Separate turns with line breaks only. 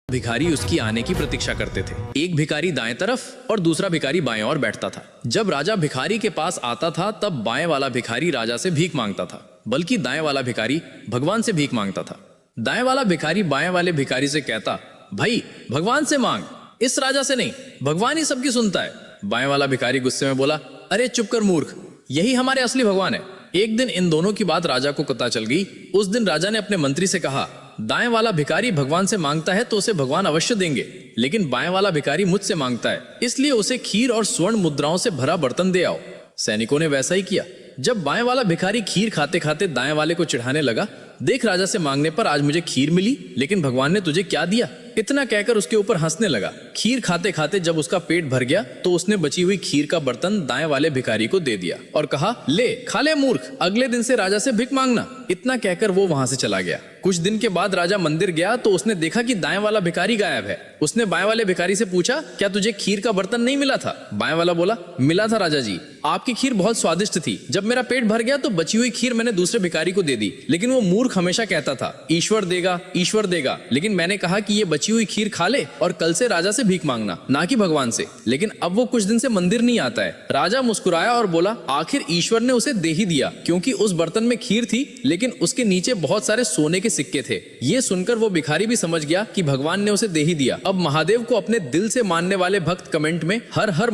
भिखारी उसकी आने की प्रतीक्षा करते थे। एक भिखारी दाएं तरफ और दूसरा भिखारी बाएं ओर बैठता था। जब राजा भिखारी के पास आता था तब बाएं वाला भिखारी राजा से भीख मांगता था, बल्कि दाएं वाला भिखारी भगवान से भीख मांगता था। दाएं वाला भिखारी बाएं वाले भिखारी से कहता, भाई भगवान से मांग, इस राजा से नहीं, भगवान ही सबकी सुनता है। बाएं वाला भिखारी गुस्से में बोला, अरे चुप कर मूर्ख, यही हमारे असली भगवान है। एक दिन इन दोनों की बात राजा को पता चल गई। उस दिन राजा ने अपने मंत्री से कहा, दाएं वाला भिखारी भगवान से मांगता है तो उसे भगवान अवश्य देंगे, लेकिन बाएं वाला भिखारी मुझसे मांगता है, इसलिए उसे खीर और स्वर्ण मुद्राओं से भरा बर्तन दे आओ। सैनिकों ने वैसा ही किया। जब बाएं वाला भिखारी खीर खाते खाते दाएं वाले को चिढ़ाने लगा, देख राजा से मांगने पर आज मुझे खीर मिली, लेकिन भगवान ने तुझे क्या दिया? इतना कहकर उसके ऊपर हंसने लगा। खीर खाते खाते जब उसका पेट भर गया तो उसने बची हुई खीर का बर्तन दाएं वाले भिखारी को दे दिया और कहा, ले खा ले मूर्ख, अगले दिन से राजा से भिख मांगना। इतना कहकर वो वहां से चला गया। कुछ दिन के बाद राजा मंदिर गया तो उसने देखा कि दाएं वाला भिखारी गायब है। उसने बाएं वाले भिखारी से पूछा, क्या तुझे खीर का बर्तन नहीं मिला था? बाएं वाला बोला, मिला था राजा जी, आपकी खीर बहुत स्वादिष्ट थी। जब मेरा पेट भर गया तो बची हुई खीर मैंने दूसरे भिखारी को दे दी, लेकिन वो मूर्ख हमेशा कहता था ईश्वर देगा ईश्वर देगा, लेकिन मैंने कहा कि ये बची हुई खीर खा ले और कल से राजा से भीख मांगना, ना कि भगवान से। लेकिन अब वो कुछ दिन से मंदिर नहीं आता है। राजा मुस्कुराया और बोला, आखिर ईश्वर ने उसे दे ही दिया, क्योंकि उस बर्तन में खीर थी, लेकिन उसके नीचे बहुत सारे सोने के सिक्के थे। ये सुनकर वो भिखारी भी समझ गया कि भगवान ने उसे दे ही दिया। अब महादेव को अपने दिल से मानने वाले भक्त कमेंट में हर हर